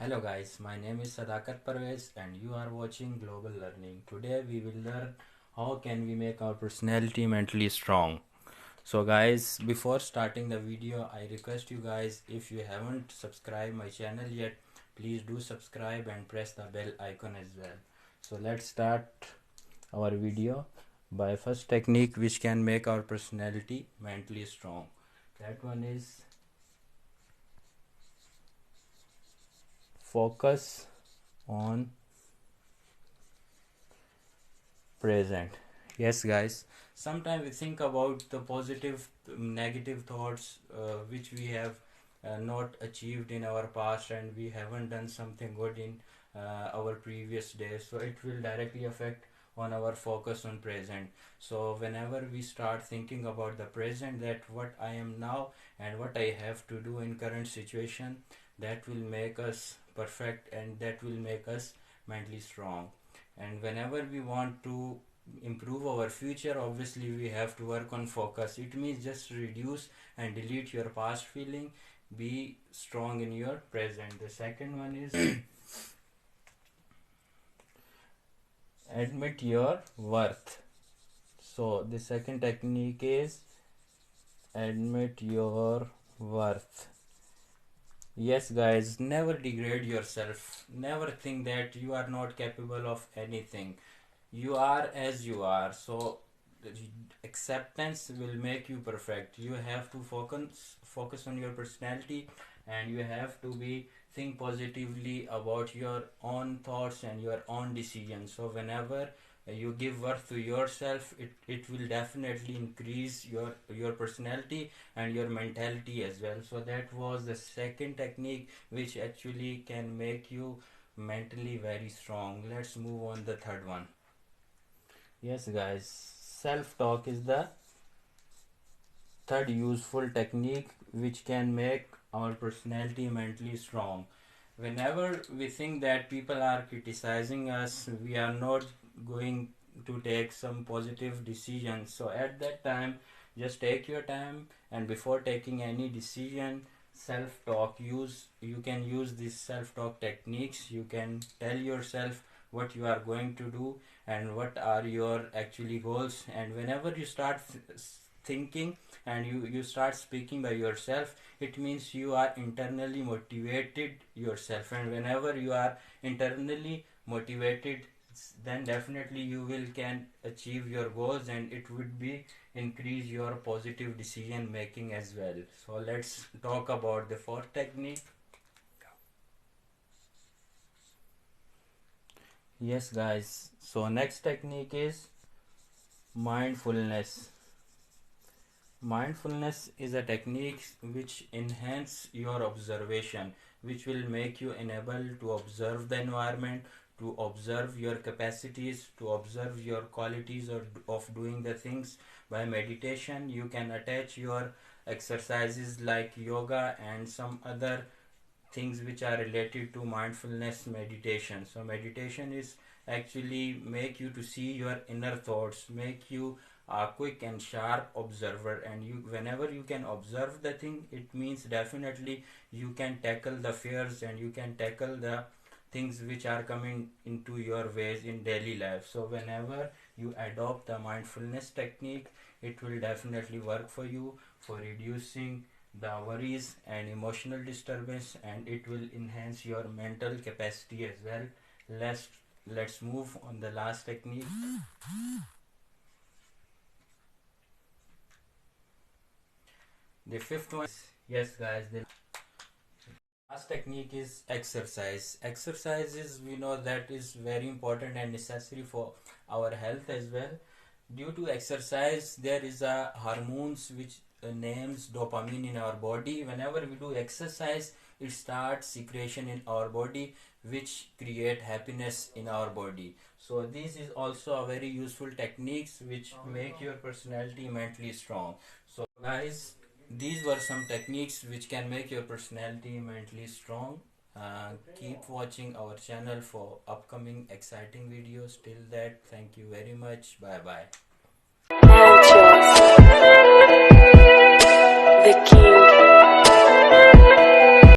Hello guys, my name is Sadakat Parvez and you are watching Global Learning. Today we will learn how can we make our personality mentally strong. So guys, before starting the video, I request you guys, if you haven't subscribed my channel yet, please do subscribe and press the bell icon as well. So let's start our video by first technique which can make our personality mentally strong. That one is focus on present. Yes guys, sometimes we think about the positive negative thoughts which we have not achieved in our past, and we haven't done something good in our previous days, so it will directly affect on our focus on present. So whenever we start thinking about the present, that what I am now and what I have to do in current situation, that will make us perfect and that will make us mentally strong. And whenever we want to improve our future, obviously we have to work on focus. It means just reduce and delete your past feeling, be strong in your present. The second one is admit your worth. So the second technique is admit your worth. Yes guys, never degrade yourself, never think that you are not capable of anything. You are as you are, so acceptance will make you perfect. You have to focus on your personality, and you have to be think positively about your own thoughts and your own decisions. So whenever you give worth to yourself, it will definitely increase your personality and your mentality as well. So that was the second technique which actually can make you mentally very strong. Let's move on the third one. Yes guys, self talk is the third useful technique which can make our personality mentally strong. Whenever we think that people are criticizing us, we are not going to take some positive decisions. So at that time, just take your time, and before taking any decision, self talk, you can use these self talk techniques. You can tell yourself what you are going to do and what are your actually goals. And whenever you start thinking and you start speaking by yourself, it means you are internally motivated yourself. And whenever you are internally motivated, then definitely you will can achieve your goals, and it would be increase your positive decision making as well. So let's talk about the fourth technique. Yes guys, so next technique is mindfulness. Mindfulness is a technique which enhance your observation, which will make you enable to observe the environment, to observe your capacities, to observe your qualities of doing the things. By meditation, you can attach your exercises like yoga and some other things which are related to mindfulness meditation. So meditation is actually make you to see your inner thoughts, make you a quick and sharp observer. And you whenever you can observe the thing, it means definitely you can tackle the fears and you can tackle the things which are coming into your ways in daily life. So whenever you adopt the mindfulness technique, it will definitely work for you for reducing the worries and emotional disturbance, and it will enhance your mental capacity as well. Let's let's move on the last technique. The fifth one is, yes guys, the last technique is exercise. Exercise is, we know that is very important and necessary for our health as well. Due to exercise, there is a hormones which names dopamine in our body. Whenever we do exercise, it starts secretion in our body which create happiness in our body. So this is also a very useful techniques which make your personality mentally strong. So guys, these were some techniques which can make your personality mentally strong. Keep watching our channel for upcoming exciting videos. Till that, thank you very much. Bye bye.